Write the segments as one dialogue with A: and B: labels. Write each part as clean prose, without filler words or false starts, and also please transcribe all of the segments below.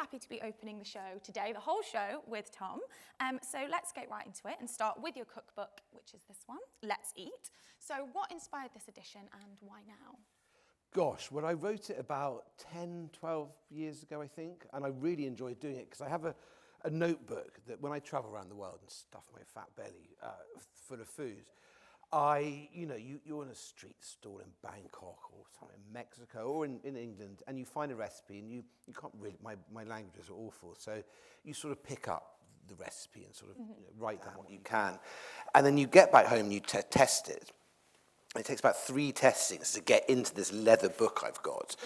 A: happy to be opening the show today, the whole show, with Tom. So let's get right into it and start with your cookbook, which is this one, Let's Eat. So what inspired this edition and why now?
B: Gosh, well, I wrote it about 10, 12 years ago, I think, and I really enjoyed doing it because I have a notebook that when I travel around the world and stuff my fat belly full of food, you're in a street stall in Bangkok or somewhere in Mexico or in England, and you find a recipe and you can't really, my languages are awful, so you sort of pick up the recipe and sort of write down what you can. And then you get back home and you test it. It takes about 3 testings to get into this leather book I've got,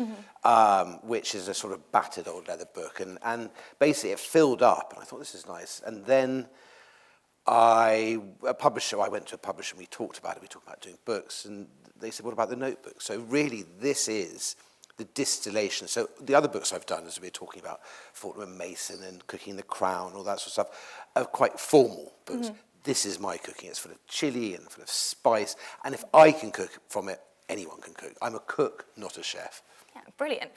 B: which is a sort of battered old leather book. And basically it filled up, and I thought, this is nice. And then I went to a publisher, and we talked about it. We talked about doing books, and they said, what about the notebook? So really, this is the distillation. So the other books I've done, as we were talking about, Fortnum & Mason and Cooking the Crown, all that sort of stuff, are quite formal books. This is my cooking. It's full of chili and full of spice. And if I can cook from it, anyone can cook. I'm a cook, not a chef.
A: Yeah, brilliant.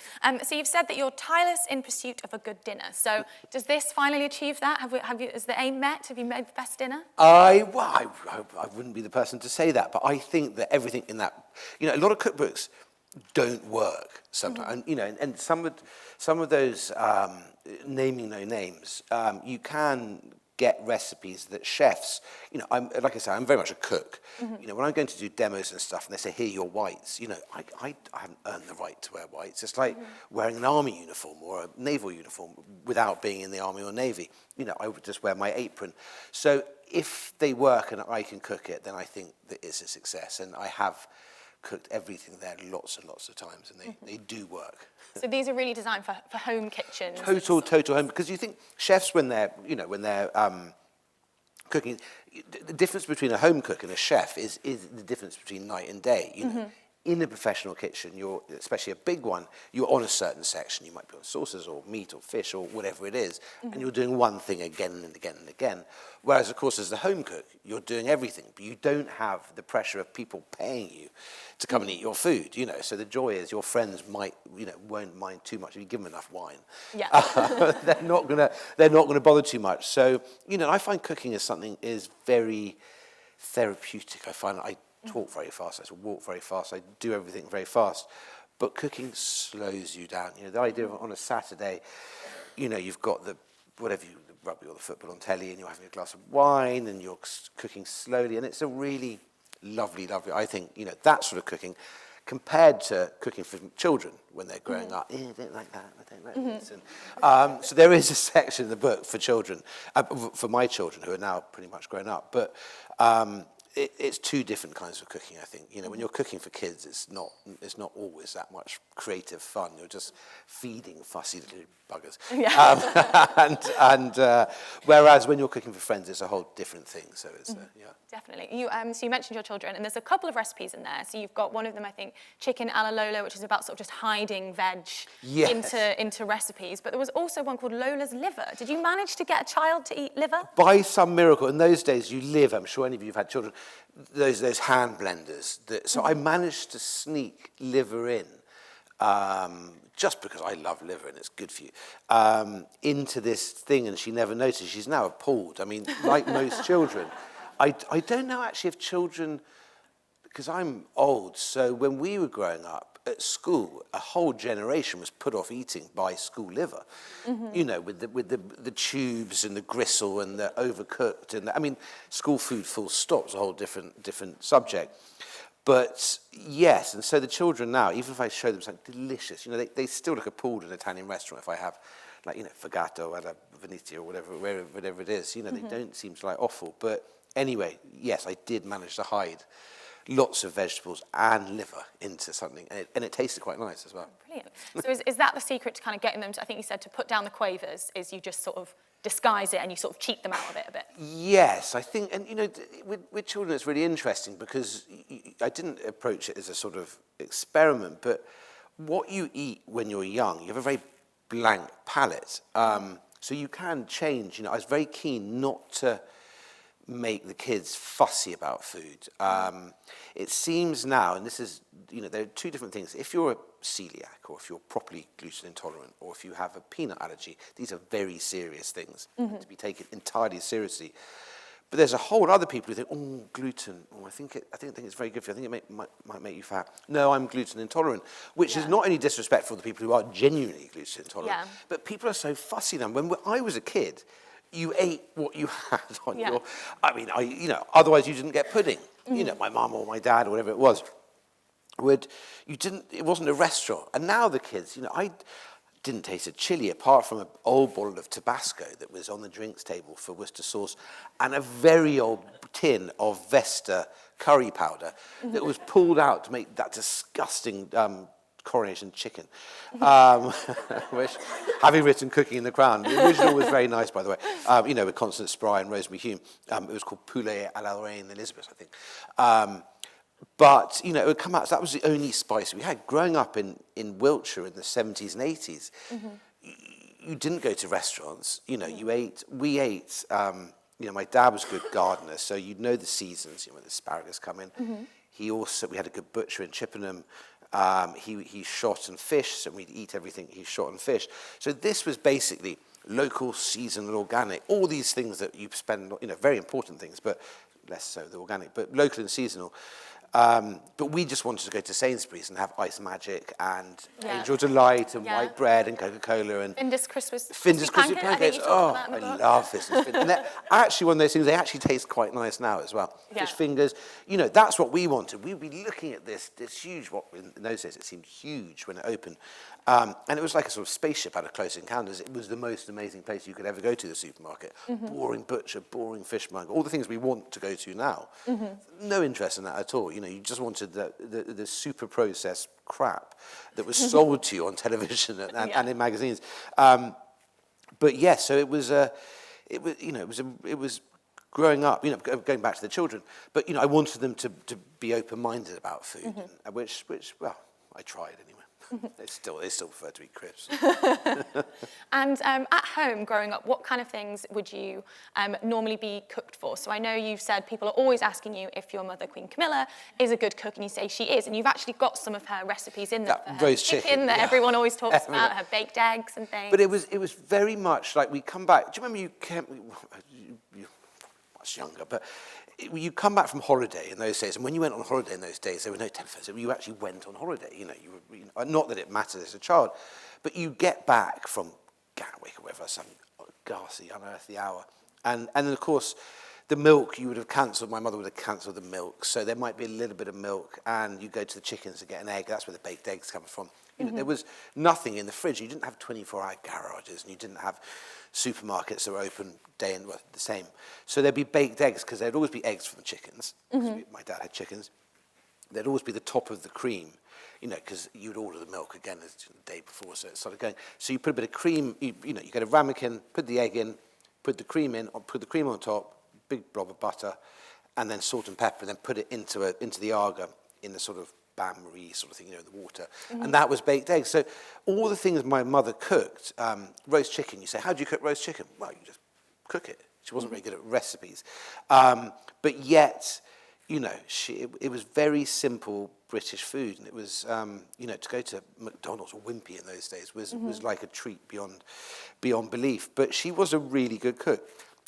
A: So you've said that you're tireless in pursuit of a good dinner. So does this finally achieve that? Is the aim met? Have you made the best dinner?
B: I wouldn't be the person to say that, but I think that everything in that, a lot of cookbooks don't work sometimes. And some of those naming no names, you can get recipes that chefs, like I say, I'm very much a cook. When I'm going to do demos and stuff and they say, here are your whites, I haven't earned the right to wear whites. It's like wearing an army uniform or a naval uniform without being in the army or navy. I would just wear my apron. So if they work and I can cook it, then I think that it's a success. And I have cooked everything there lots and lots of times, and they do work.
A: So these are really designed for home kitchens.
B: Total home, because you think chefs when they're cooking, the difference between a home cook and a chef is the difference between night and day. In a professional kitchen, especially a big one, you're on a certain section. You might be on sauces or meat or fish or whatever it is, and you're doing one thing again and again and again. Whereas, of course, as the home cook, you're doing everything, but you don't have the pressure of people paying you to come and eat your food. So the joy is your friends won't mind too much if you give them enough wine.
A: Yeah,
B: they're not gonna bother too much. So I find cooking is very therapeutic. I find I talk very fast, I walk very fast, I do everything very fast. But cooking slows you down. The idea of on a Saturday, you've got the rugby or the football on telly and you're having a glass of wine and you're cooking slowly. And it's a really lovely, I think, that sort of cooking compared to cooking for children when they're growing up. I don't like that, I don't like this. And, so there is a section in the book for children, for my children who are now pretty much grown up. But it's 2 different kinds of cooking, I think. When you're cooking for kids, it's not always that much creative fun. You're just feeding fussy little buggers. Yeah. Whereas when you're cooking for friends, it's a whole different thing. So it's
A: Definitely. So you mentioned your children, and there's a couple of recipes in there. So you've got one of them, I think, chicken alla Lola, which is about sort of just hiding veg into recipes. But there was also one called Lola's liver. Did you manage to get a child to eat liver?
B: By some miracle, in those days, I'm sure any of you have had children, those hand blenders. So I managed to sneak liver in, just because I love liver and it's good for you, into this thing, and she never noticed. She's now appalled. I mean, like most children. I don't know actually if children, because I'm old, so when we were growing up at school, a whole generation was put off eating by school liver, with the tubes and the gristle and the overcooked, and school food full stop is a whole different subject. But yes, and so the children now, even if I show them something delicious, they still look appalled at an Italian restaurant if I have, Fegato alla Venezia or whatever it is. They don't seem to like offal. But anyway, yes, I did manage to hide lots of vegetables and liver into something, and it tasted quite nice as well.
A: Brilliant. So is that the secret to kind of getting them to, I think you said, to put down the quavers, is you just sort of disguise it and you sort of cheat them out of it a bit?
B: Yes, I think, and with children it's really interesting because I didn't approach it as a sort of experiment, but what you eat when you're young, you have a very blank palate. So you can change. I was very keen not to make the kids fussy about food. It seems now, and this is, there are two different things. If you're a celiac, or if you're properly gluten intolerant, or if you have a peanut allergy, these are very serious things to be taken entirely seriously. But there's a whole other people who think, oh, gluten. Oh, I think it's very good for you. I think it might make you fat. No, I'm gluten intolerant, which is not only disrespectful to people who are genuinely gluten intolerant, but people are so fussy now. When I was a kid, you ate what you had on your. I mean, otherwise you didn't get pudding. My mum or my dad or whatever it was. It wasn't a restaurant. And now the kids, I didn't taste a chili apart from an old bottle of Tabasco that was on the drinks table for Worcester sauce and a very old tin of Vesta curry powder that was pulled out to make that disgusting coronation chicken, which, having written Cooking in the Crown, the original was very nice, by the way, with Constance Spry and Rosemary Hume. It was called Poulet à la Reine Elizabeth, I think. But, it would come out, so that was the only spice we had. Growing up in Wiltshire in the 70s and 80s, you didn't go to restaurants, we ate, my dad was a good gardener, so you'd know the seasons, when the asparagus come in. We had a good butcher in Chippenham. He shot and fished, so we'd eat everything he shot and fished. So this was basically local, seasonal, organic, all these things that you spend, very important things, but less so the organic, but local and seasonal. But we just wanted to go to Sainsbury's and have Ice Magic and Angel Delight and white bread and Coca-Cola and
A: Findus crispy
B: pancakes. Oh, I love fish and and they're actually one of those things. They actually taste quite nice now as well. Fish fingers. That's what we wanted. We'd be looking at this huge. What in those days it seemed huge when it opened, and it was like a sort of spaceship out of Close Encounters. It was the most amazing place you could ever go to. The supermarket, boring butcher, boring fishmonger, all the things we want to go to now. No interest in that at all. You just wanted the super processed crap that was sold to you on television and in magazines. But yes, so it was growing up. Going back to the children. But I wanted them to be open-minded about food, which I tried anyway. They still prefer to eat crisps.
A: And at home, growing up, what kind of things would you normally be cooked for? So I know you've said people are always asking you if your mother, Queen Camilla, is a good cook, and you say she is, and you've actually got some of her recipes in there.
B: That roast chicken
A: that everyone always talks about, her baked eggs and things.
B: But it was very much like we come back. Do you remember you're much younger, but you come back from holiday in those days, and when you went on holiday in those days, there were no telephones. You actually went on holiday. Not that it mattered as a child, but you get back from Gatwick or wherever, some ghastly, unearthly hour, and then of course, the milk you would have cancelled. My mother would have cancelled the milk, so there might be a little bit of milk, and you go to the chickens to get an egg. That's where the baked eggs come from. There was nothing in the fridge. You didn't have 24-hour garages, and you didn't have supermarkets that were open day and the same. So there'd be baked eggs, because there'd always be eggs from the chickens. My dad had chickens. There'd always be the top of the cream, because you'd order the milk again the day before, so it started going. So you put a bit of cream, you get a ramekin, put the egg in, put the cream in, put the cream on top, big blob of butter, and then salt and pepper, and then put it into the agar in the sort of bain-marie sort of thing, the water. And that was baked eggs. So all the things my mother cooked, roast chicken, you say, how do you cook roast chicken? Well, you just cook it. She wasn't very good at recipes. But yet, it was very simple British food. And it was, to go to McDonald's or Wimpy in those days was like a treat beyond belief. But she was a really good cook,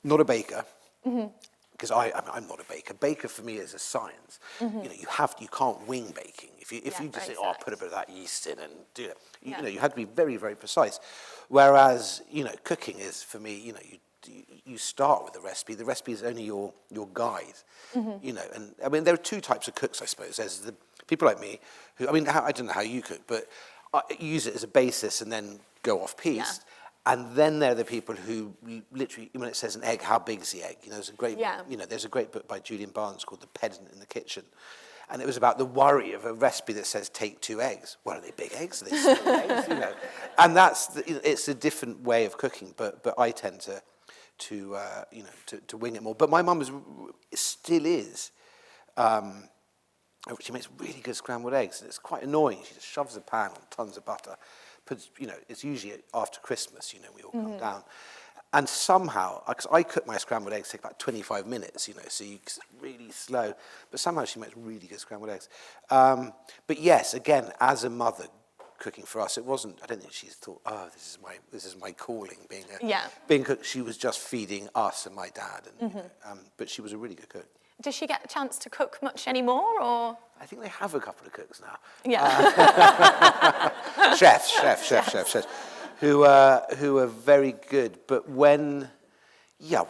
B: not a baker. Because I'm not a baker. Baker for me is a science. You can't wing baking. If you just say, I'll put a bit of that yeast in and do it. You have to be very, very precise. Whereas, cooking is, for me, you start with the recipe. The recipe is only your guide. And I mean, there are two types of cooks, I suppose. There's the people like me who, I don't know how you cook, but I use it as a basis and then go off piste. And then there are the people who literally, when it says an egg, how big is the egg? There's a great, there's a great book by Julian Barnes called The Pedant in the Kitchen, and it was about the worry of a recipe that says take 2 eggs. Well, are they big eggs? Are they small eggs? And it's a different way of cooking. But I tend to wing it more. But my mum still is. She makes really good scrambled eggs, and it's quite annoying. She just shoves a pan on tons of butter. It's usually after Christmas, we all come down, And somehow, because I cook my scrambled eggs, take about 25 minutes, so it's really slow. But somehow she makes really good scrambled eggs. But yes, again, as a mother cooking for us, it wasn't. I don't think she thought, oh, this is my calling, being cook. She was just feeding us and my dad. And, but she was a really good cook.
A: Does she get a chance to cook much anymore, or?
B: I think they have a couple of cooks now.
A: Yeah.
B: Chefs. Who are very good, but we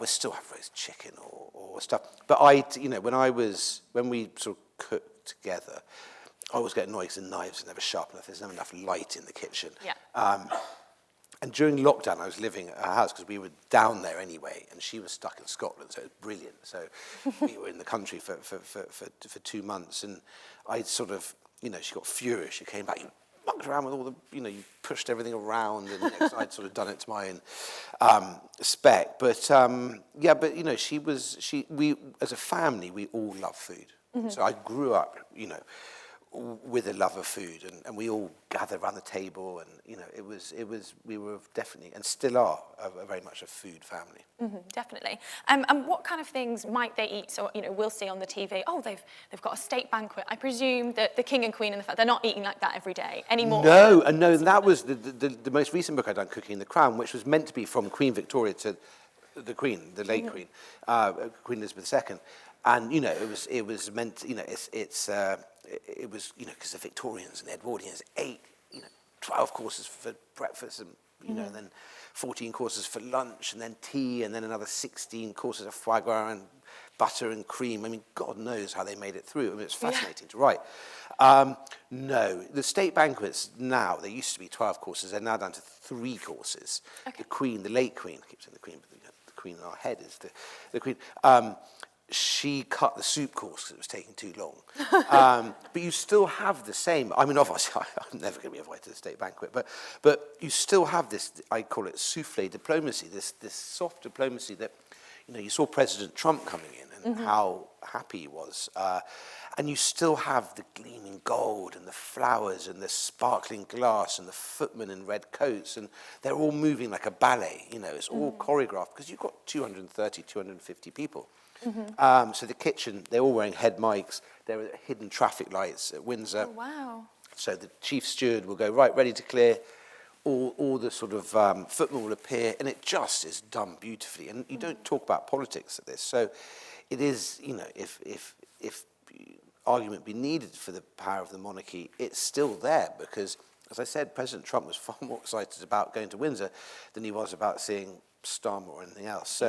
B: still have roast chicken or stuff. But when we sort of cooked together, I always get annoyed because the knives are never sharp enough. There's never enough light in the kitchen.
A: Yeah.
B: And during lockdown, I was living at her house because we were down there anyway, and she was stuck in Scotland, so it was brilliant. So we were in the country for 2 months, and I sort of, she got furious. She came back. Mucked around with all the, you pushed everything around, and I'd sort of done it to my own spec. But we as a family, we all love food. So I grew up, with a love of food, and we all gathered around the table, and we were definitely and still are a very much a food family.
A: Definitely. And what kind of things might they eat? So we'll see on the TV. Oh, they've got a state banquet. I presume that the king and queen and they're not eating like that every day anymore.
B: No, and that was the most recent book I'd done, Cooking in the Crown, which was meant to be from Queen Victoria to the Queen, the late Queen, Queen Elizabeth II. And it was meant. It was because the Victorians and the Edwardians ate 12 courses for breakfast, and and then 14 courses for lunch, and then tea, and then another 16 courses of foie gras and butter and cream. I mean, God knows how they made it through. I mean, it's fascinating to write. No, the state banquets now, they used to be 12 courses. They're now down to 3 courses. Okay. The Queen, the late Queen, I keep saying the Queen, but the Queen in our head is the Queen. She cut the soup course because it was taking too long. But you still have the same. I mean, obviously, I'm never going to be invited to the state banquet, but you still have this, I call it souffle diplomacy, this soft diplomacy that, you saw President Trump coming in and how happy he was. And you still have the gleaming gold and the flowers and the sparkling glass and the footmen in red coats, and they're all moving like a ballet. It's all choreographed because you've got 230, 250 people. So the kitchen, they're all wearing head mics. There are hidden traffic lights at Windsor.
A: Oh, wow.
B: So the chief steward will go, right, ready to clear. All the sort of footmen will appear, and it just is done beautifully. And you don't talk about politics at this. So it is, if argument be needed for the power of the monarchy, it's still there because, as I said, President Trump was far more excited about going to Windsor than he was about seeing Starmer or anything else.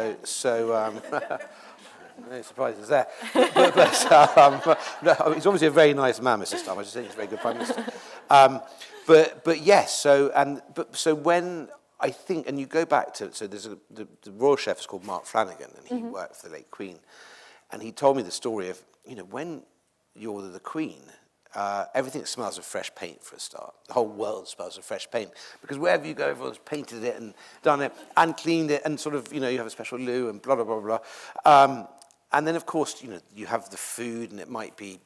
B: No surprises there. No, he's obviously a very nice man, Mr. Starmer. I just think he's a very good Prime Minister. But yes, so when I think, and you go back to, so there's the royal chef is called Mark Flanagan, and he worked for the late Queen, and he told me the story of, when you're the Queen, everything smells of fresh paint for a start. The whole world smells of fresh paint because wherever you go, everyone's painted it and done it and cleaned it and sort of, you have a special loo and blah, blah, blah, blah. And then, of course, you have the food, and it might be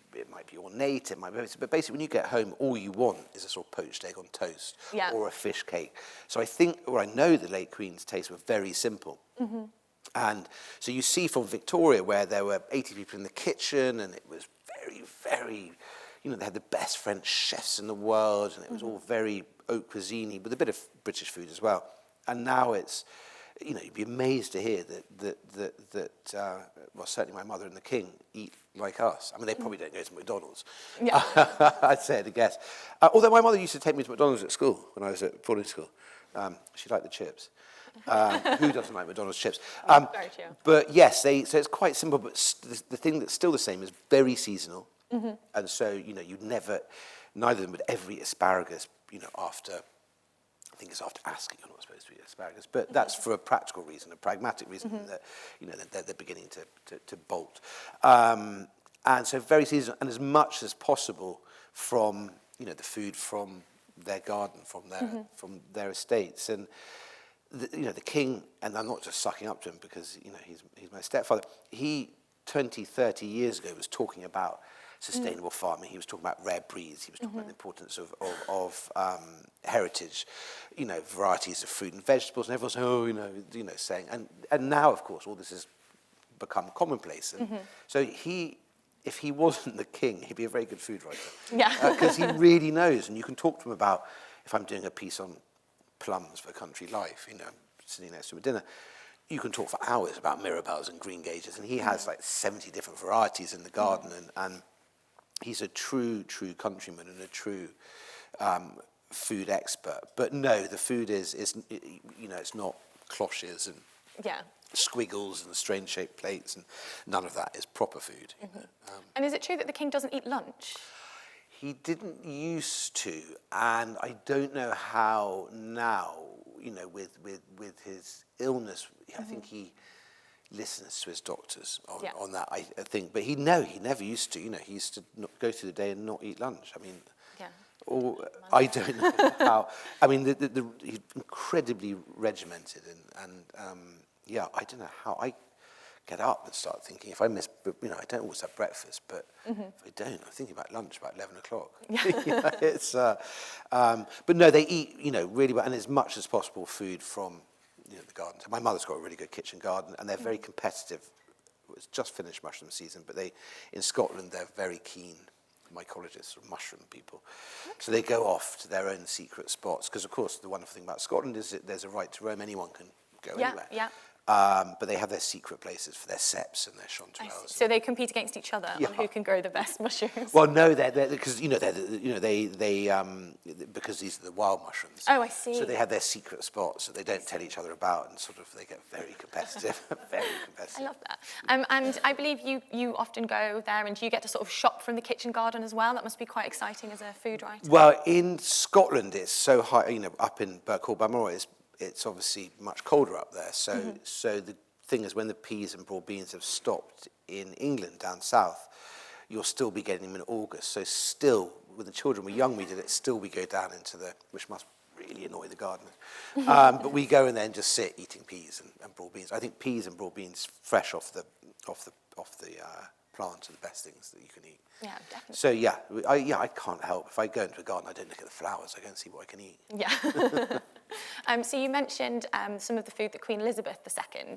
B: ornate, but basically when you get home, all you want is a sort of poached egg on toast or a fish cake. So I know the late Queen's tastes were very simple. And so you see from Victoria where there were 80 people in the kitchen, and it was very, very, they had the best French chefs in the world, and it was all very haute cuisine with a bit of British food as well. And now it's, you'd be amazed to hear that well, certainly my mother and the King eat like us. I mean, they probably don't go to McDonald's. Yeah. I'd say it, I guess. Although my mother used to take me to McDonald's at school when I was at boarding school. She liked the chips. Who doesn't like McDonald's chips?
A: Very true.
B: But yes, so it's quite simple, but the thing that's still the same is very seasonal. And so, neither of them would ever eat asparagus, after, I think it's after ASCII, you're not supposed to eat asparagus, but that's for a practical reason, a pragmatic reason that, they're beginning to bolt. And so very seasonal, and as much as possible from, the food from their garden, from their estates. And, the King, and I'm not just sucking up to him because, he's my stepfather, he 20, 30 years ago was talking about sustainable farming. He was talking about rare breeds. He was talking about the importance of heritage, varieties of fruit and vegetables. And everyone's saying, and now of course all this has become commonplace. And so if he wasn't the king, he'd be a very good food writer.
A: Yeah.
B: Because he really knows, and you can talk to him about, if I'm doing a piece on plums for country life, sitting next to him at dinner, you can talk for hours about mirabelles and green gages, and he has like 70 different varieties in the garden, and he's a true countryman and a true food expert. But no, the food is it's not cloches and squiggles and strange shaped plates, and none of that is proper food.
A: And is it true that the king doesn't eat lunch?
B: He didn't used to, and I don't know how now, with his illness, I think he listens to his doctors on that, I think. But he never used to, he used to go through the day and not eat lunch. I mean, or I don't know how. I mean, he's incredibly regimented, and I don't know how. I get up and start thinking, if I miss, I don't always have breakfast, but if I don't, I'm thinking about lunch about 11 o'clock. It's, but no, they eat, really well, and as much as possible food from, the garden. So my mother's got a really good kitchen garden, and they're very competitive. It's just finished mushroom season, but in Scotland, they're very keen mycologists or mushroom people. So they go off to their own secret spots, because of course the wonderful thing about Scotland is that there's a right to roam. Anyone can go anywhere. But they have their secret places for their seps and their chanterelles.
A: So they compete against each other on who can grow the best mushrooms.
B: Well, no, they're because because these are the wild mushrooms.
A: Oh, I see.
B: So they have their secret spots that they don't tell each other about, and sort of they get very competitive, very competitive.
A: I love that. And I believe you often go there, and you get to sort of shop from the kitchen garden as well. That must be quite exciting as a food writer.
B: Well, in Scotland, it's so high. Up in Balmoral, it's obviously much colder up there. So the thing is, when the peas and broad beans have stopped in England down south, you'll still be getting them in August. So still, when the children were young, we go down into which must really annoy the gardeners. But we go in there and just sit eating peas and broad beans. I think peas and broad beans fresh off the plant are the best things that you can eat.
A: Yeah, definitely.
B: So I can't help. If I go into a garden, I don't look at the flowers. I go and see what I can eat.
A: Yeah. So you mentioned some of the food that Queen Elizabeth II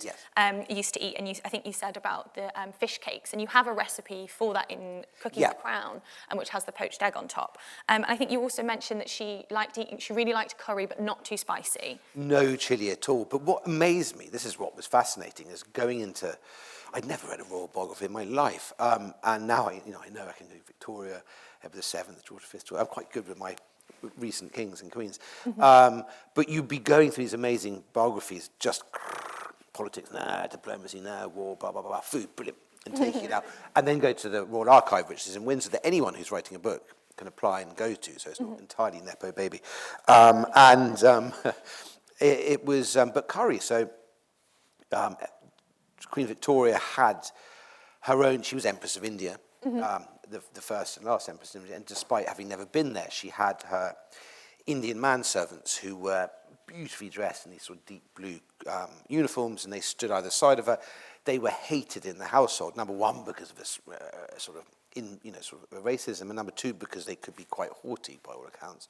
A: used to eat, and I think you said about the fish cakes, and you have a recipe for that in Cooking the Crown, which has the poached egg on top. And I think you also mentioned that she really liked curry, but not too spicy.
B: No chili at all. But what amazed me, this is what was fascinating, is going into. I'd never read a royal biography in my life, and now I know I can do Victoria, Edward VII, George V. I'm quite good with my recent kings and queens. But you'd be going through these amazing biographies, just politics, diplomacy, war, blah, blah, blah, food, brilliant, and taking it out. And then go to the Royal Archive, which is in Windsor, that anyone who's writing a book can apply and go to, so it's not entirely Nepo baby. It was, but curry, so Queen Victoria had her own, she was Empress of India, the first and last Empress of India, and despite having never been there, she had her Indian manservants who were beautifully dressed in these sort of deep blue uniforms, and they stood either side of her. They were hated in the household, number one, because of this sort of racism, and number two, because they could be quite haughty by all accounts.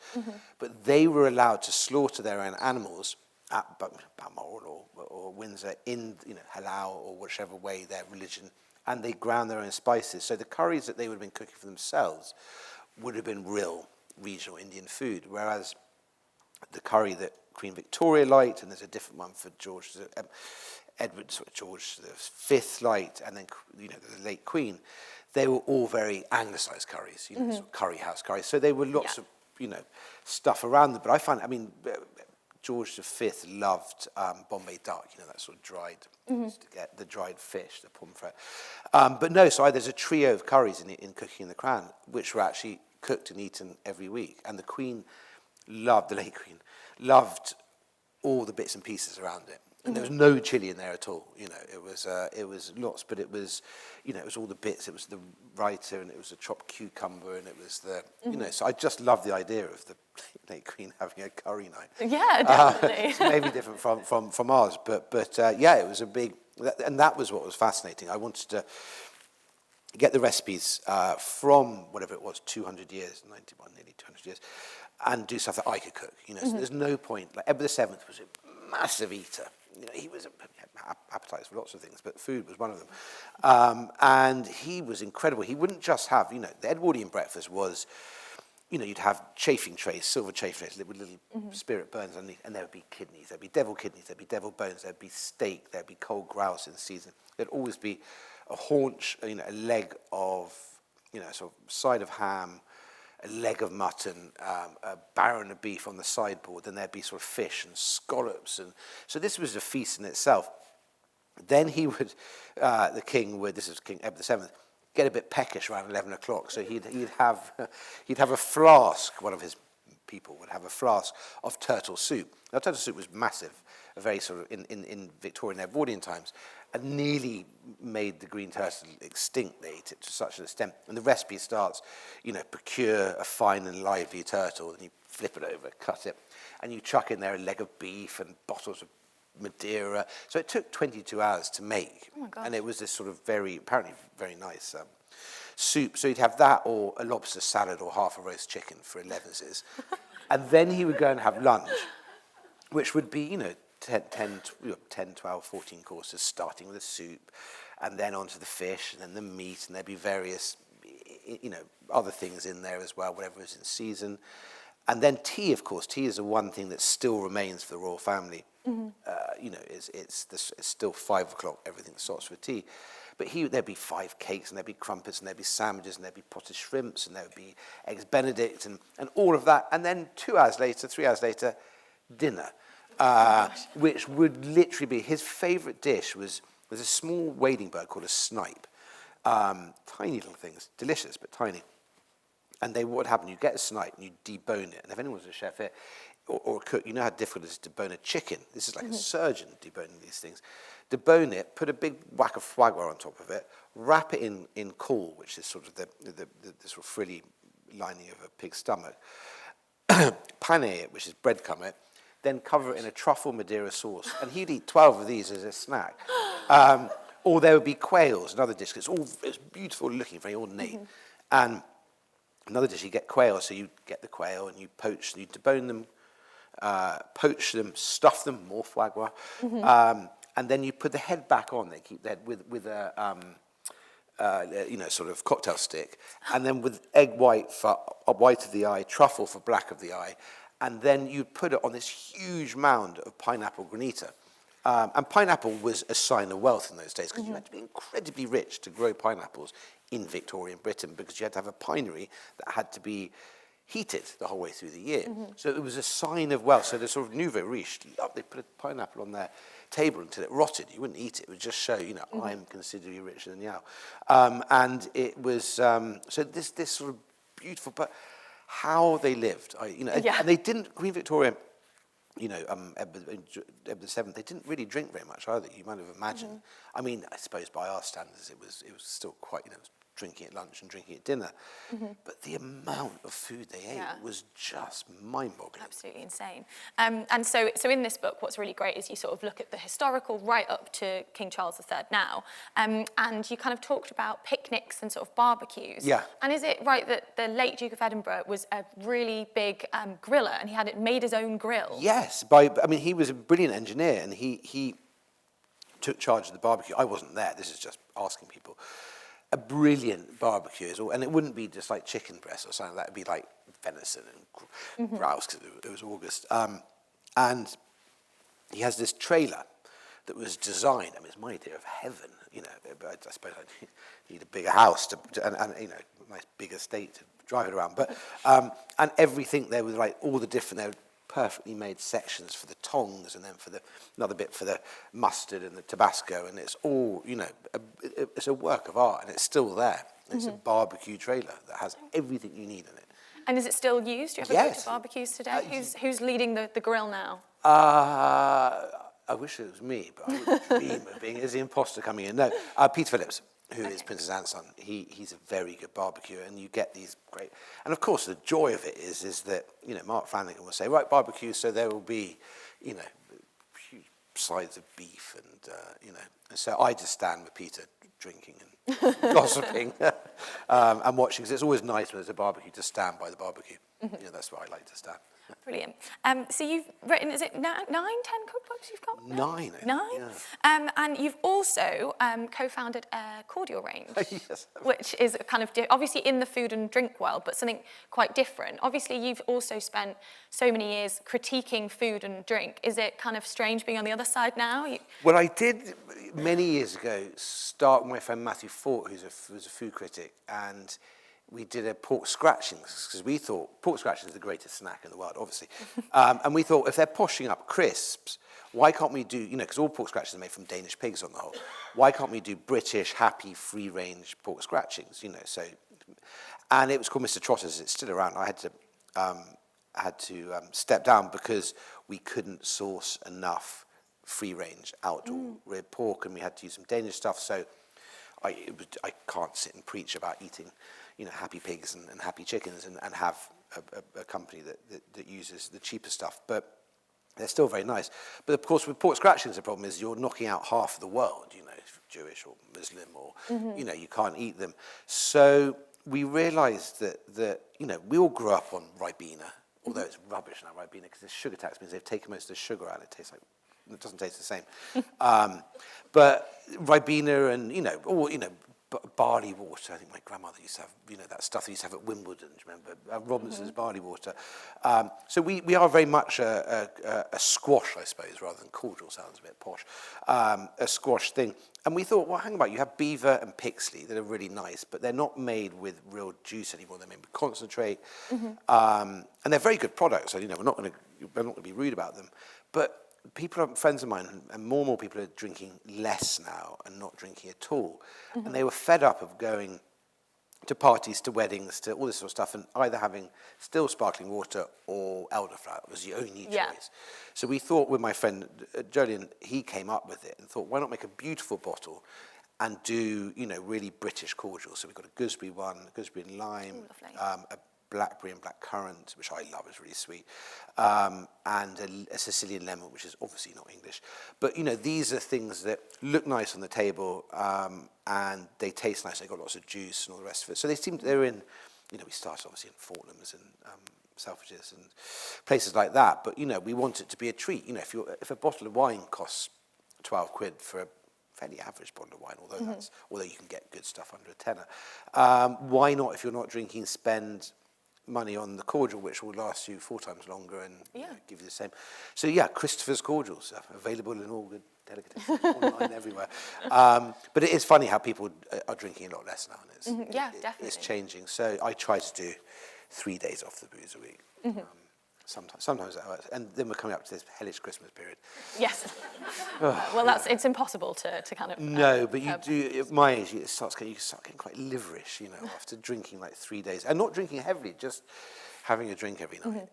B: But they were allowed to slaughter their own animals at Balmoral or Windsor in halal or whichever way their religion, and they ground their own spices. So the curries that they would have been cooking for themselves would have been real regional Indian food, whereas the curry that Queen Victoria liked, and there's a different one for George V liked, and then the late Queen, they were all very anglicised curries, sort of curry house curries. So they were lots of stuff around them. But I find, George V loved Bombay duck, that sort of dried, used to get the dried fish, the pomfret. But no, so there's a trio of curries in Cooking in the Crown, which were actually cooked and eaten every week. And the Queen loved, the late Queen, loved all the bits and pieces around it. And there was no chili in there at all. It was lots, but it was, it was all the bits. It was the writer, and it was a chopped cucumber, and it was the, So I just love the idea of the late Queen having a curry night.
A: Yeah, definitely.
B: It's maybe different from ours, but it was a big, and that was what was fascinating. I wanted to get the recipes from whatever it was, 200 years, 91, nearly 200 years, and do stuff that I could cook. You know, so there's no point. Like Edward VII was a massive eater. You know, he had appetites for lots of things, but food was one of them. And he was incredible. He wouldn't just have, you know, the Edwardian breakfast was, you know, you'd have chafing trays, silver chafing trays with little spirit burns underneath, and there would be kidneys, there'd be devil kidneys, there'd be devil bones, there'd be steak, there'd be cold grouse in season. There'd always be a haunch, you know, a leg of, you know, sort of side of ham, a leg of mutton, a baron of beef on the sideboard, then there'd be sort of fish and scallops. And so this was a feast in itself. Then he would, the king would, this is King Edward VII, get a bit peckish around 11 o'clock. So he'd have a flask, one of his people would have a flask of turtle soup. Now turtle soup was massive, a very sort of, in Victorian Edwardian times, and nearly made the green turtle extinct. They ate it to such an extent. And the recipe starts, you know, procure a fine and lively turtle, and you flip it over, cut it, and you chuck in there a leg of beef and bottles of Madeira. So it took 22 hours to make.
A: Oh my gosh.
B: And it was this sort of apparently very nice soup. So you'd have that or a lobster salad or half a roast chicken for 11s. And then he would go and have lunch, which would be, you know, 10, 12, 14 courses, starting with a soup, and then onto the fish, and then the meat, and there'd be various, you know, other things in there as well, whatever was in season. And then tea, of course. Tea is the one thing that still remains for the royal family. You know, it's still 5 o'clock, everything starts with tea. But there'd be 5 cakes, and there'd be crumpets, and there'd be sandwiches, and there'd be potted shrimps, and there would be eggs Benedict, and all of that. And then 3 hours later, dinner. Which would literally be his favourite dish was a small wading bird called a snipe. Tiny little things, delicious but tiny. And what would happen, you'd get a snipe and you'd debone it. And if anyone was a chef here or a cook, you know how difficult it is to debone a chicken. This is like a surgeon deboning these things. Debone it, put a big whack of foie gras on top of it, wrap it in caul, which is sort of the sort of frilly lining of a pig's stomach, pane it, which is breadcrumb it, then cover it in a truffle Madeira sauce. And he'd eat 12 of these as a snack. Or there would be quails, another dish. It's beautiful looking, very ornate. And another dish, you get quail, so you get the quail and you debone them, poach them, stuff them, more foie gras. And then you put the head back on. They keep that with a, you know, sort of cocktail stick. And then with egg white for white of the eye, truffle for black of the eye. And then you put it on this huge mound of pineapple granita. And pineapple was a sign of wealth in those days because you had to be incredibly rich to grow pineapples in Victorian Britain because you had to have a pinery that had to be heated the whole way through the year. So it was a sign of wealth. So the sort of nouveau riche, they put a pineapple on their table until it rotted. You wouldn't eat it. It would just show, you know, I'm considerably richer than you. And it was, so this sort of beautiful, but how they lived, you know, and they didn't, Queen Victoria, you know, Edward VII, they didn't really drink very much either. You might have imagined. I mean, I suppose by our standards, it was still quite, you know, drinking at lunch and drinking at dinner. But the amount of food they ate was just mind-boggling.
A: Absolutely insane. And so in this book, what's really great is you sort of look at the historical right up to King Charles III now, and you kind of talked about picnics and sort of barbecues.
B: Yeah.
A: And is it right that the late Duke of Edinburgh was a really big griller and he had made his own grill?
B: Yes. He was a brilliant engineer and he took charge of the barbecue. I wasn't there. This is just asking people. A brilliant barbecue, and it wouldn't be just like chicken breast or something. That would be like venison and grouse because it was August. And he has this trailer that was designed. I mean, it's my idea of heaven. You know, but I suppose I need a bigger house and you know, a nice big estate to drive it around. But and everything there was like all the different. There were perfectly made sections for the tongs, and then for another bit for the mustard and the Tabasco, and it's all, you know, it's a work of art, and it's still there. It's a barbecue trailer that has everything you need in it.
A: And is it still used? Do you ever go to barbecues today? Who's leading the grill now?
B: I wish it was me, but I would dream of being as the imposter coming in. No, Peter Phillips, who is Princess Anne's son, he's a very good barbecuer, and you get these great. And of course, the joy of it is that, you know, Mark Flanagan will say, right, barbecue, so there will be, you know, sides of beef, and and so I just stand with Peter drinking and gossiping and watching, because it's always nice when there's a barbecue to stand by the barbecue. That's where I like to stand.
A: Brilliant. So you've written, is it 9, 10 cookbooks you've got?
B: 9, I think,
A: 9?
B: yeah.
A: And you've also co-founded a cordial range,
B: Yes.
A: which is kind of, obviously in the food and drink world, but something quite different. Obviously, you've also spent so many years critiquing food and drink. Is it kind of strange being on the other side now?
B: Well, I did, many years ago, start with my friend Matthew Fort, who's a food critic, and we did a pork scratchings, because we thought pork scratchings is the greatest snack in the world, obviously. And we thought, if they're poshing up crisps, why can't we do, because all pork scratchings are made from Danish pigs on the whole, why can't we do British, happy, free-range pork scratchings, so. And it was called Mr. Trotter's. It's still around. I had to step down because we couldn't source enough free-range outdoor reared pork, and we had to use some Danish stuff, so I can't sit and preach about eating happy pigs and happy chickens and have a company that uses the cheaper stuff, but they're still very nice. But of course, with pork scratchings, the problem is you're knocking out half of the world, Jewish or Muslim, or, you can't eat them. So we realized that we all grew up on Ribena, although it's rubbish now, Ribena, because the sugar tax means they've taken most of the sugar out, it doesn't taste the same. But Ribena and, barley water. I think my grandmother used to have, that stuff they used to have at Wimbledon, do you remember? Robinson's barley water. So we are very much a squash, I suppose, rather than cordial, sounds a bit posh, a squash thing. And we thought, well, hang about, you have Beaver and Pixley that are really nice, but they're not made with real juice anymore. They're made with concentrate. And they're very good products, so, we're not going to be rude about them. But friends of mine, and more people are drinking less now and not drinking at all. And they were fed up of going to parties, to weddings, to all this sort of stuff, and either having still sparkling water or elderflower was the only choice. So we thought, with my friend Jolien, he came up with it and thought, why not make a beautiful bottle and do, really British cordials? So we've got a gooseberry one, a gooseberry and lime, a blackberry and blackcurrant, which I love, is really sweet, and a Sicilian lemon, which is obviously not English. But, these are things that look nice on the table, and they taste nice. They've got lots of juice and all the rest of it. So they're in, we started obviously in Fortnum's and Selfridges and places like that. But, we want it to be a treat. If a bottle of wine costs 12 quid for a fairly average bottle of wine, although you can get good stuff under a tenner, why not, if you're not drinking, spend money on the cordial, which will last you 4 times longer and give you the same. So Christopher's cordials are available in all good delicatessen, online everywhere. But it is funny how people are drinking a lot less now, and
A: definitely.
B: It's changing. So I try to do 3 days off the booze a week. Sometimes that works. And then we're coming up to this hellish Christmas period.
A: Yes. Well, it's impossible to kind of...
B: No, but you do, at my age, you start getting quite liverish, after drinking like 3 days. And not drinking heavily, just having a drink every night.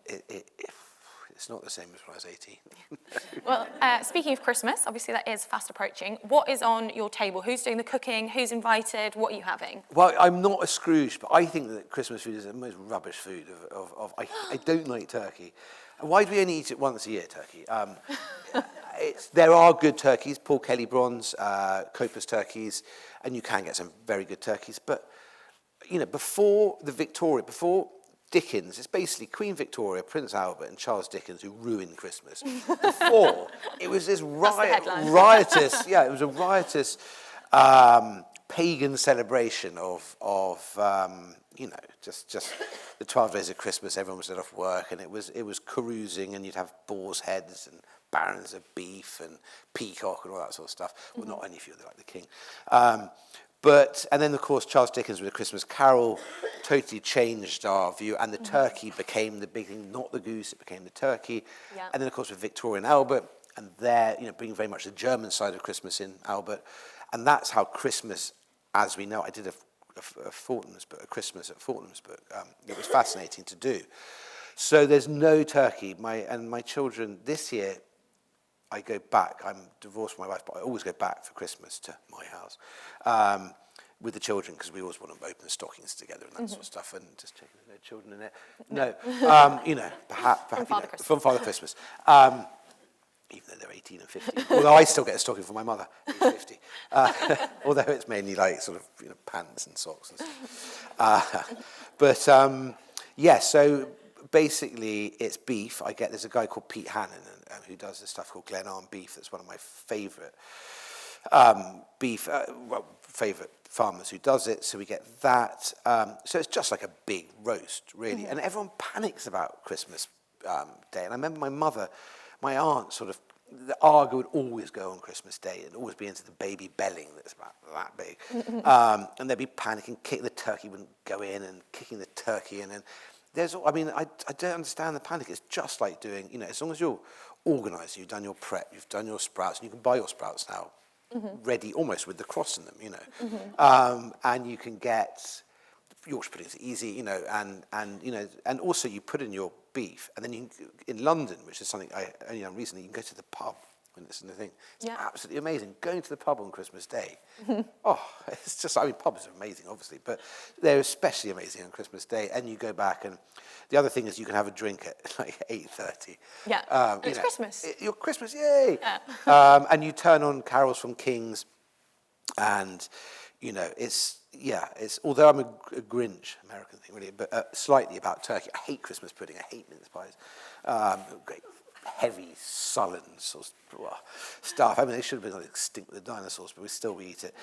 B: It's not the same as when I was 18.
A: Well, speaking of Christmas, obviously that is fast approaching. What is on your table? Who's doing the cooking? Who's invited? What are you having?
B: Well, I'm not a Scrooge, but I think that Christmas food is the most rubbish food I don't like turkey. Why do we only eat it once a year, turkey? There are good turkeys, Paul Kelly Bronze, Copa's turkeys, and you can get some very good turkeys. But, before Dickens, it's basically Queen Victoria, Prince Albert, and Charles Dickens who ruined Christmas. Before, it was this riotous, it was a riotous pagan celebration of just the 12 days of Christmas. Everyone was let off work, and it was carousing, and you'd have boar's heads and barons of beef and peacock and all that sort of stuff. Well, not only if you're like the king. And then, of course, Charles Dickens with A Christmas Carol totally changed our view, and the turkey became the big thing, not the goose, it became the turkey. Yeah. And then, of course, with Victoria and Albert, and they're, bringing very much the German side of Christmas in Albert. And that's how Christmas, as we know, I did a Christmas at Fortnum's book. It was fascinating to do. So there's no turkey. My children, this year, I go back. I'm divorced from my wife, but I always go back for Christmas to my house with the children, because we always want to open the stockings together and that sort of stuff. And just checking there's no children in there. No, perhaps
A: from Father Christmas.
B: From Father Christmas. even though they're 18 and 50. Although I still get a stocking from my mother, who's 50. Although it's mainly like sort of pants and socks and stuff. Yeah, so basically it's beef. There's a guy called Pete Hannon who does this stuff called Glenarm beef. That's one of my favourite favourite farmers who does it. So we get that. So it's just like a big roast, really. Mm-hmm. And everyone panics about Christmas Day. And I remember my aunt sort of, the Arga would always go on Christmas Day and always be into the baby belling that's about that big. And they'd be panicking, the turkey wouldn't go in and kicking the turkey in. And I don't understand the panic. It's just like doing, as long as you're organised, you've done your prep, you've done your sprouts, and you can buy your sprouts now ready almost with the cross in them, and you can get Yorkshire puddings easy, and also you put in your beef, and then in London, which is something I only done recently, you can go to the pub. And this is the thing. It's absolutely amazing. Going to the pub on Christmas Day. It's just, pubs are amazing, obviously, but they're especially amazing on Christmas Day. And you go back, and the other thing is you can have a drink at like 8:30.
A: Yeah, it's Christmas.
B: You're Christmas, yay! Yeah. And you turn on carols from Kings, and, it's, although I'm a Grinch, American thing really, but slightly about turkey. I hate Christmas pudding, I hate mince pies. Great. Heavy, sullen sort of stuff. They should have been extinct with the dinosaurs, but we still eat it.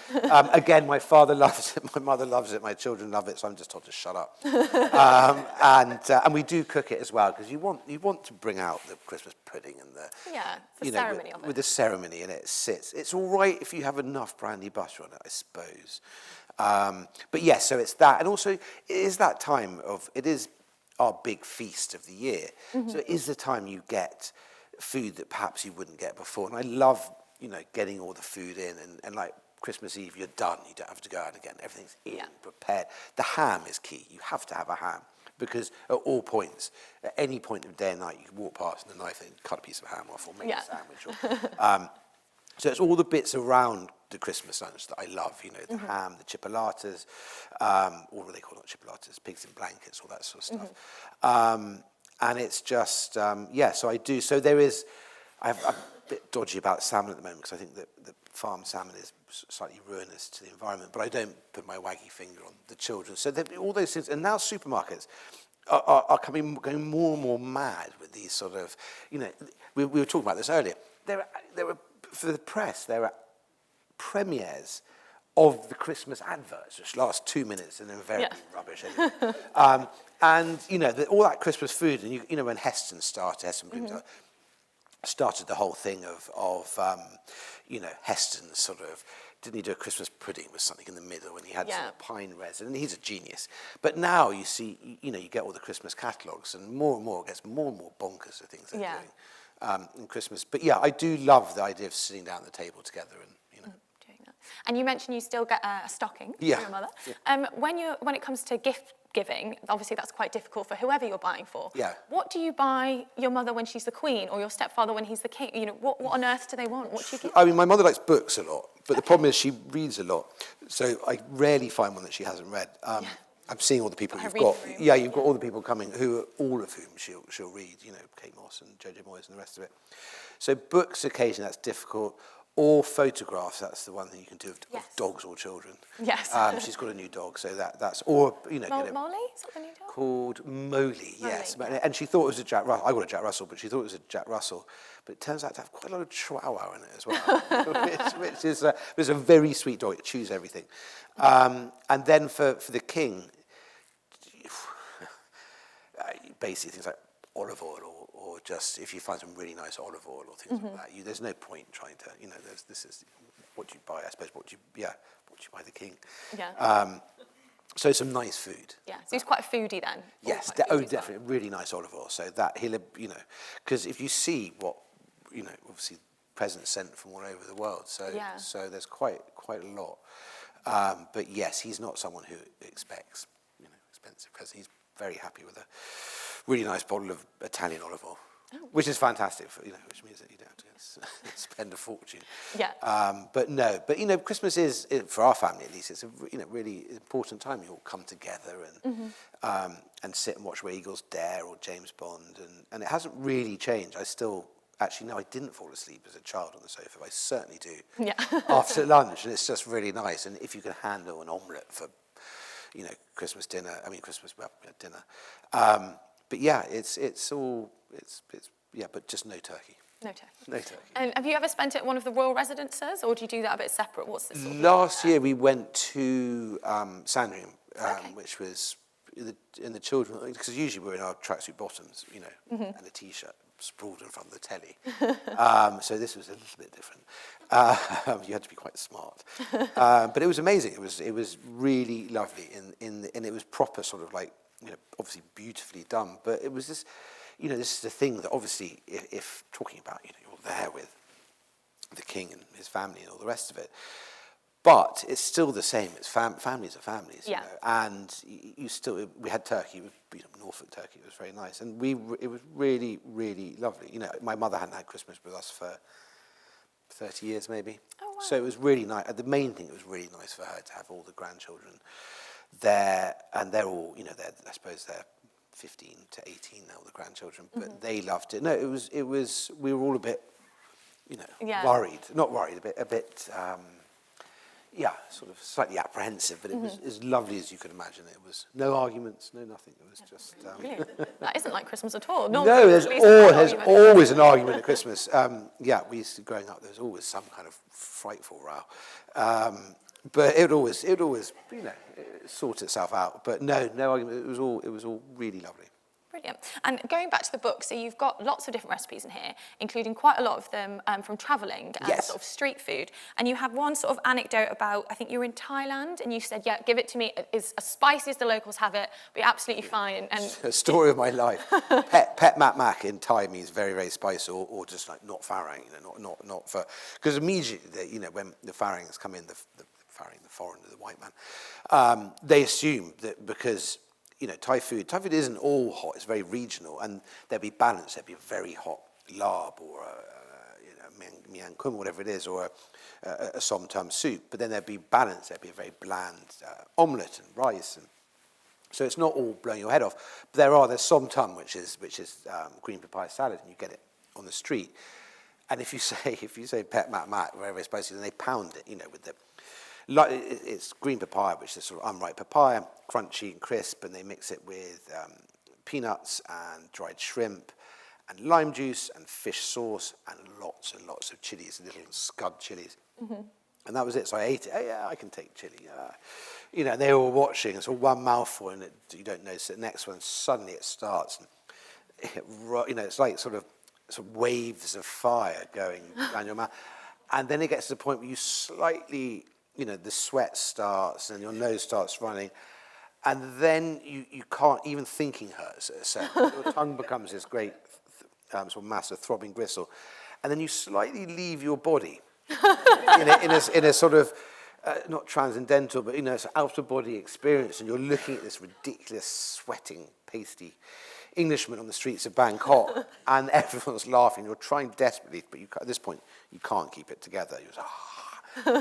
B: Again, my father loves it, my mother loves it, my children love it, so I'm just told to shut up. And we do cook it as well, because you want to bring out the Christmas pudding and the
A: ceremony of it.
B: With the ceremony, and it sits. It's all right if you have enough brandy butter on it, I suppose. But yes, so it's that, and also it is that time of it is our big feast of the year. So it is the time you get food that perhaps you wouldn't get before. And I love, getting all the food in and like Christmas Eve, you're done. You don't have to go out again. Everything's prepared. The ham is key. You have to have a ham because at all points, at any point of day and night, you can walk past and a knife and cut a piece of ham off or make a sandwich. Or, so it's all the bits around the Christmas lunch that I love, the ham, the chipolatas, or what they call it, chipolatas, pigs in blankets, all that sort of stuff. And it's just, so I do. So I'm a bit dodgy about salmon at the moment because I think that the farm salmon is slightly ruinous to the environment, but I don't put my waggy finger on the children. So all those things, and now supermarkets are going more and more mad with these sort of, we were talking about this earlier. There are for the press, there are premieres of the Christmas adverts, which last 2 minutes and then very rubbish. Anyway. And all that Christmas food, and when Heston started the whole thing of Heston sort of, didn't he do a Christmas pudding with something in the middle when he had some pine resin, and he's a genius. But now you see, you get all the Christmas catalogues, and more it gets more and more bonkers the things they're doing. In Christmas. But I do love the idea of sitting down at the table together and,
A: doing that. And you mentioned you still get a stocking from your mother. Yeah. When it comes to gift giving, obviously that's quite difficult for whoever you're buying for.
B: Yeah.
A: What do you buy your mother when she's the queen or your stepfather when he's the king? What on earth do they want? What do you give?
B: My mother likes books a lot, but the problem is she reads a lot. So I rarely find one that she hasn't read. I'm seeing all the people you've got. Yeah, you've got all the people coming, all of whom she'll read. Kate Moss and Jojo Moyes and the rest of it. So books, occasionally that's difficult, or photographs. That's the one thing you can do of dogs or children.
A: Yes.
B: She's got a new dog, so that's or
A: Molly. Is that the new dog?
B: Called Molly. Yes, and she thought it was a Jack Russell. I got a Jack Russell, but she thought it was a Jack Russell. But it turns out to have quite a lot of Chihuahua in it as well, which is a very sweet dog. It chews everything. And then for the king, basically things like olive oil or just if you find some really nice olive oil or things like that, there's no point trying to, this is what you buy, I suppose, what you buy the king. Yeah. So some nice food.
A: Yeah, so he's quite a foodie then.
B: Yes, definitely, really nice olive oil. So that he'll, because if you see what, obviously presents sent from all over the world, so there's quite a lot. But yes, he's not someone who expects, expensive presents. He's very happy with a really nice bottle of Italian olive oil, which is fantastic, which means that you don't have to spend a fortune.
A: Yeah.
B: But Christmas is, for our family at least, it's a really important time. You all come together and sit and watch Where Eagles Dare or James Bond, and it hasn't really changed. I still actually, no, I didn't fall asleep as a child on the sofa. I certainly do
A: Yeah.
B: after lunch, and it's just really nice. And if you can handle an omelette for, Christmas dinner, dinner. But yeah, but just no turkey.
A: No turkey.
B: No turkey.
A: And have you ever spent it at one of the royal residences, or do you do that a bit separate? What's this sort of
B: Last year we went to Sandringham, which was in the children, because usually we're in our tracksuit bottoms, and a t-shirt sprawled in front of the telly. So this was a little bit different. You had to be quite smart, but it was amazing. It was really lovely, and it was proper sort of like, obviously beautifully done. But it was this, this is the thing that obviously, if talking about, you're there with the king and his family and all the rest of it. But it's still the same. It's families are families,
A: yeah.
B: And we had turkey. It was, Norfolk turkey. It was very nice, and it was really, really lovely. My mother hadn't had Christmas with us for 30 years, maybe.
A: Oh, wow.
B: So it was really nice. The main thing, it was really nice for her to have all the grandchildren there, and they're all, I suppose they're 15 to 18 now, the grandchildren, but they loved it. No, it was. We were all a bit, worried. Not worried. A bit. Sort of slightly apprehensive, but it was as lovely as you could imagine. It was no arguments, no nothing. It was just...
A: That isn't like Christmas at all.
B: No, there's always an argument at Christmas. We used to, growing up, there was always some kind of frightful row. But it would always, sort itself out. But no argument. It was all really lovely.
A: Brilliant. And going back to the book, so you've got lots of different recipes in here, including quite a lot of them from travelling and
B: yes.
A: sort of street food. And you have one sort of anecdote about, I think you were in Thailand, and you said, yeah, give it to me. It's as spicy as the locals have it, be absolutely fine. And
B: a story of my life. Pet mak mak in Thai means very, very spicy, or just like not farang, not for... Because immediately, when the farangs come in, the foreigner, the white man, they assume that because... Thai food isn't all hot, it's very regional, and there'd be balance. There'd be a very hot larb or miang khun, whatever it is, or a som tam soup, but then there'd be balance. There'd be a very bland omelette and rice, and so it's not all blowing your head off. But there's som tam, which is green papaya salad, and you get it on the street. And if you say pet mak mak, very, very spicy, then they pound it, with the... It's green papaya, which is sort of unripe papaya, crunchy and crisp, and they mix it with peanuts and dried shrimp and lime juice and fish sauce and lots of chilies, little scud chilies. Mm-hmm. And that was it. So I ate it. Oh, yeah, I can take chili. And they were watching. So one mouthful, and you don't notice it. The next one, suddenly it starts. And it's like sort of waves of fire going down your mouth. And then it gets to the point where you slightly... the sweat starts and your nose starts running, and then you can't, even thinking hurts at a second. Your tongue becomes this great sort of mass of throbbing gristle, and then you slightly leave your body in a sort of, not transcendental, but it's an out-of-body experience, and you're looking at this ridiculous, sweating, pasty Englishman on the streets of Bangkok, and everyone's laughing. You're trying desperately, but at this point, you can't keep it together. You're just,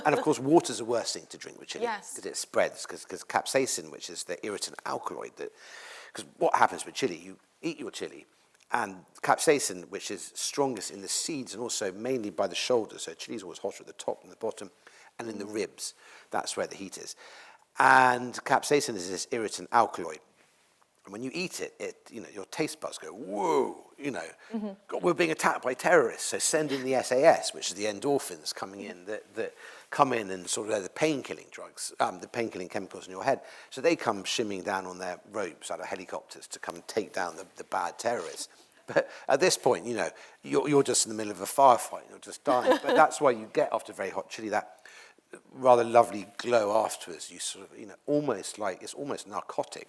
B: and of course, water's the worst thing to drink with chili, because it spreads, because capsaicin, which is the irritant alkaloid, because what happens with chili, you eat your chili, and capsaicin, which is strongest in the seeds and also mainly by the shoulders, so chili's always hotter at the top and the bottom, and in the ribs, that's where the heat is. And capsaicin is this irritant alkaloid. And when you eat it, your taste buds go, whoa, God, we're being attacked by terrorists. So send in the SAS, which is the endorphins coming in that come in and sort of they're the pain-killing drugs, the pain-killing chemicals in your head. So they come shimmying down on their ropes out of helicopters to come and take down the bad terrorists. But at this point, you're just in the middle of a firefight, you're just dying. But that's why you get, after very hot chili, that rather lovely glow afterwards. You sort of, almost like, it's almost narcotic,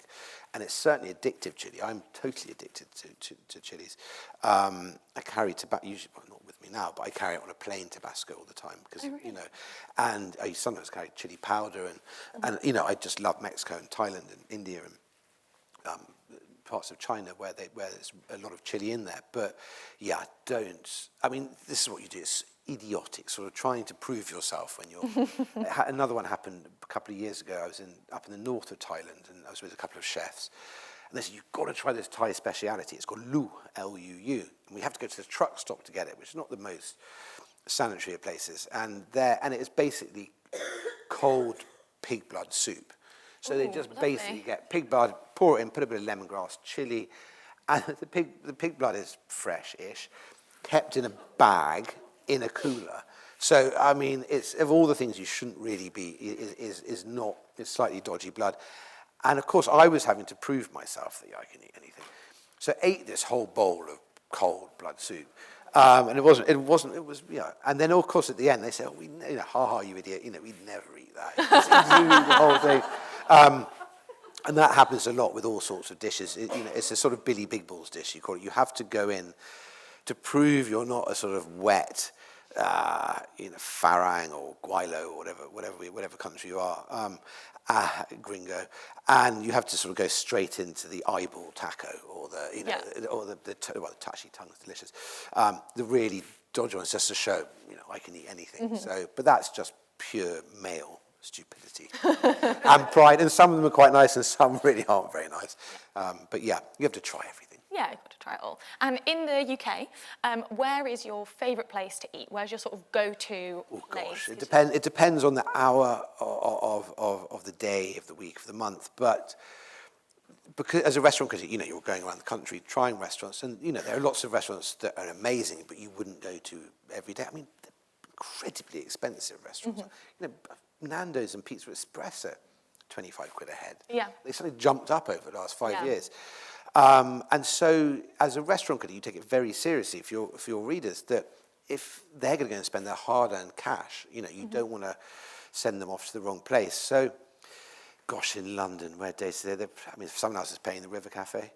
B: and it's certainly addictive chili. I'm totally addicted to chilies. I carry tobacco, usually, well, not with me now, but I carry it on a plain Tabasco all the time, because, and I sometimes carry chili powder, and I just love Mexico and Thailand and India and parts of China where there's a lot of chili in there. But yeah, this is what you do. It's idiotic, sort of trying to prove yourself when you're... Another one happened a couple of years ago. I was up in the north of Thailand, and I was with a couple of chefs, And they said, you've got to try this Thai speciality. It's called Lu, L-U-U. And we have to go to the truck stop to get it, which is not the most sanitary of places. And it is basically cold pig blood soup. So they just basically get pig blood, pour it in, put a bit of lemongrass, chili, and the pig blood is fresh-ish, kept in a bag in a cooler. So, I mean, it's of all the things you shouldn't really be, is slightly dodgy blood. And of course, I was having to prove myself that I can eat anything. So I ate this whole bowl of cold blood soup. And it was, and then of course at the end they said, ha ha, you idiot, we'd never eat that. Just eat the whole thing. And that happens a lot with all sorts of dishes. It's a sort of Billy Big Balls dish, you call it. You have to go in to prove you're not a sort of wet, Farang or Guaylo or whatever country you are, gringo, and you have to sort of go straight into the eyeball taco or the tashi tongue is delicious. The really dodgy ones just to show, I can eat anything. Mm-hmm. So, but that's just pure male stupidity and pride, and some of them are quite nice and some really aren't very nice. But yeah, you have to try everything.
A: Yeah, you've got to try it all. And in the UK, where is your favourite place to eat? Where's your sort of go-to place?
B: It depends on the hour of the day, of the week, of the month. But because as a restaurant critic, you're going around the country trying restaurants, and there are lots of restaurants that are amazing, but you wouldn't go to every day. I mean, they're incredibly expensive restaurants. Mm-hmm. Nando's and Pizza Express are 25 quid a head.
A: Yeah.
B: They suddenly jumped up over the last 5 years. And so, as a restaurant critic, you take it very seriously for your readers that if they're going to go and spend their hard-earned cash, you don't want to send them off to the wrong place. So, gosh, in London, where someone else is paying the River Cafe,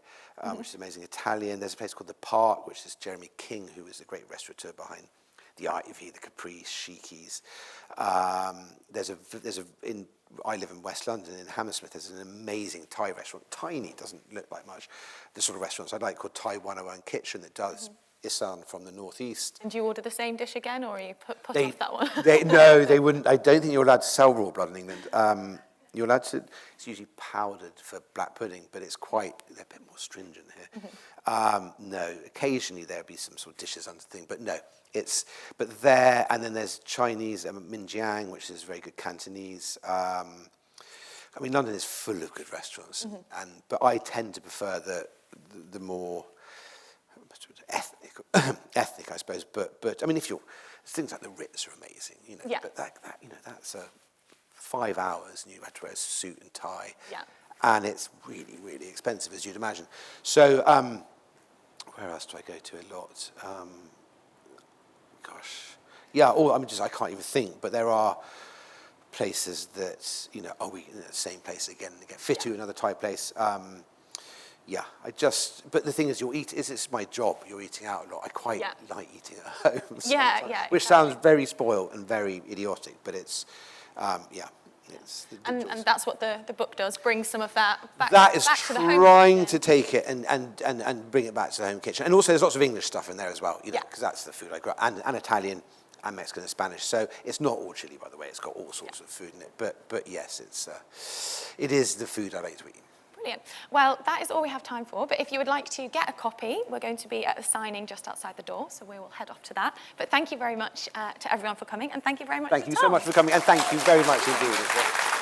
B: which is amazing Italian. There's a place called The Park, which is Jeremy King, who is a great restaurateur behind the Ivy, the Caprice, Sheiky's. I live in West London, in Hammersmith. There's an amazing Thai restaurant, tiny, doesn't look like much. The sort of restaurants I like called Thai 101 Kitchen that does Isan from the northeast.
A: And do you order the same dish again, or are you put off that one?
B: No, they wouldn't. I don't think you're allowed to sell raw blood in England. You're allowed to. It's usually powdered for black pudding, but they're a bit more stringent here. Mm-hmm. No, occasionally there'll be some sort of dishes under the thing, but no. But there, and then there's Chinese, Minjiang, which is very good Cantonese. London is full of good restaurants, mm-hmm. But I tend to prefer the more ethnic, I suppose. But if things like the Ritz are amazing,
A: Yeah.
B: But that's 5 hours, and you have to wear a suit and tie.
A: Yeah.
B: And it's really, really expensive, as you'd imagine. So, where else do I go to a lot? I can't even think, but there are places that, the same place again and again. Fitu, another Thai place. But the thing is, it's my job, you're eating out a lot. I quite like eating at home. Which sounds very spoiled and very idiotic, but it's,
A: and that's what the book does, bring some of that back.
B: That is
A: back to the home
B: trying
A: kitchen.
B: to take it and bring it back to the home kitchen. And also there's lots of English stuff in there as well, because that's the food I grew up, and Italian and Mexican and Spanish. So it's not all chili, by the way. It's got all sorts of food in it. But yes, it is the food I like to eat.
A: Brilliant. Well, that is all we have time for. But if you would like to get a copy, we're going to be at the signing just outside the door, so we will head off to that. But thank you very much to everyone for coming, and thank you very much
B: Thank you so much for coming, and thank you very much indeed as well.